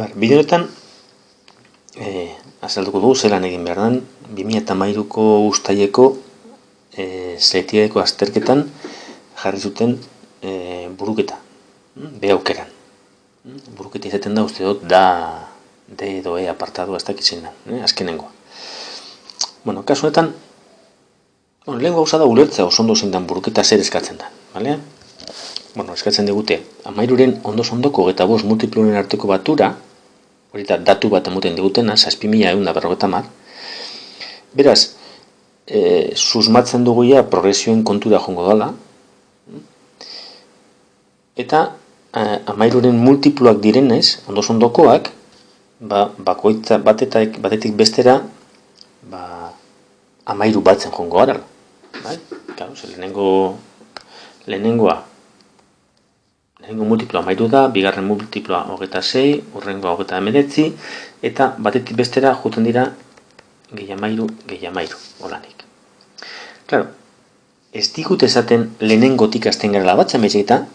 Bideoetan azalduko dugu zelan egin behar den 2013ko uztaileko selektibitateko azterketan jarri zuten buruketa, B aukeran. Buruketa izaten da, uste dut, da D edo E apartadua ez dakitzen da, azkenengoa. Bueno, kasu honetan, lehen gauza da ulertzea oso ondo zein dan buruketa zer eskatzen da, bale? Bueno, eskatzen digute, 13ren ondoko 25 multiploen arteko batura, hori da datu bat emoten digutena, 6.150. Beraz, susmatzen dugu ja progresioen kontura jongo dela, eta 13ren multiploak direnez, ondokoak, bakoitza batetik bestera, 13 batzen jongo gara. Claro, lehenengo multiploa 13 da, bigarren multiploa 26, hurrengoa 29, eta batetik bestera juten dira gehi 13, holanik. Claro, ez digut esaten lehenengotik hasten garela batzen, baizik eta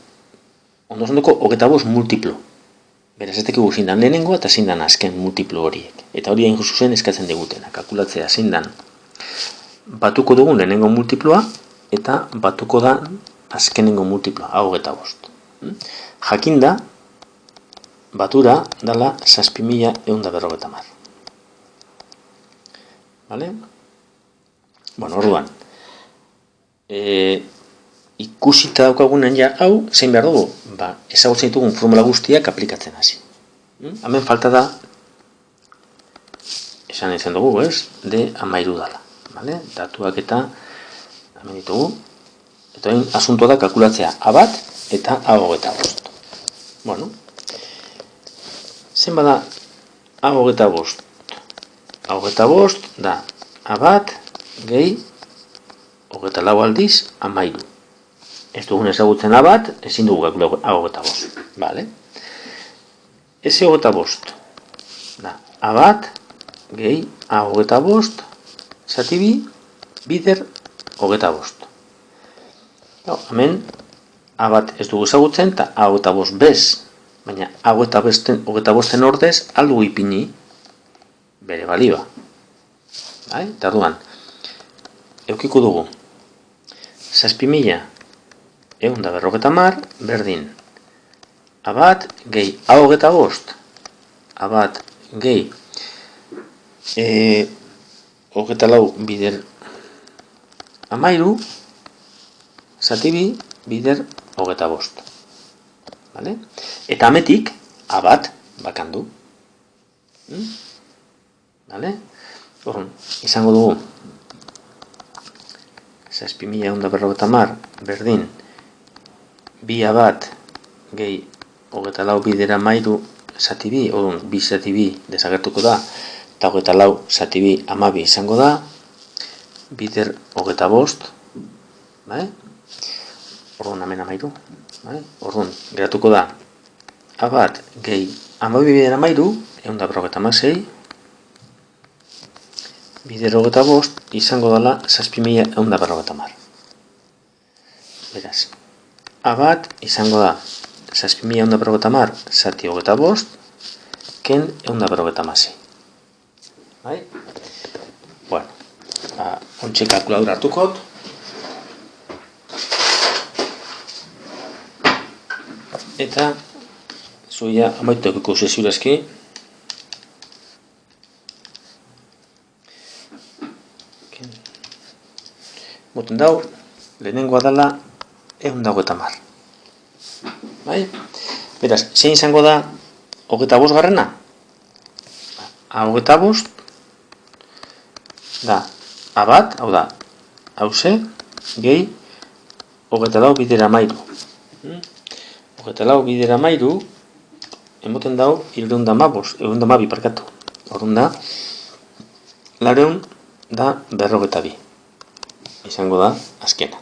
ondoko 25 multiplo. Beraz, ez dakigu zein dan lehenengoa eta zein dan azken multiplo horiek. Eta hori hain zuzen eskatzen digutena, kalkulatzea zein dan batuko dugun lehenengo multiploa eta batuko da azkenengo multiploa, 25. Jakinda, batura dala 6.150. Vale? Bueno, orduan, ikusita daukagunen ja, hau, zein behar dugu? Ezagutzen ditugun formula guztiak aplikatzen hasi. Hemen falta da, esan izan dugu, ez? D 13 dala. Vale? Datuak eta hemen ditugu. Eta hain asuntoa da kalkulatzea A bat eta A25. Bueno, zen bada A25? A25 da A bat gehi 24 aldiz 13. Ez dugun ezagutzen A bat, ezin dugu kalkulatu A25. Vale? S25 da A bat gehi A25 zati bi bider 25. Hemen A bat ez dugu ezagutzen eta A25 bez, baina A25 ordez aldu ipini bere balioa. Eta orduan, eukiko dugu 6.150 berdin A bat gehi A25, A bat gehi 24 bider 13 zati bi bider 25. Vale? Eta ametik A bat bakandu. Vale? Orduan, izango dugu 6.150 berdin bi A bat gehi 24 bider 13 zati bi, orduan, bi zati bi desagertuko da, eta 24 zati bi 12 izango da, bider 25, bai? Orduan, hemen 13, bai? Orduan, geratuko da, A bat gehi 12 bider 13, 156, bider 25 izango dela 6.150. Beraz, A bat izango da 6.150 zati 25, ken 156. Bai? Bueno, ontsi kalkuladora hartukot. Eta, zuia, amaitu ekiko seziurazki. Boten dau, lehenengoa dela 150. Bai? Beraz, zein izango da 25 garrena? A25 da A bat, hau da, hauze, gehi 24 bider 13. 24 bider 13 emoten dau 312 parkatu. Orduan da, 452 izango da azkena.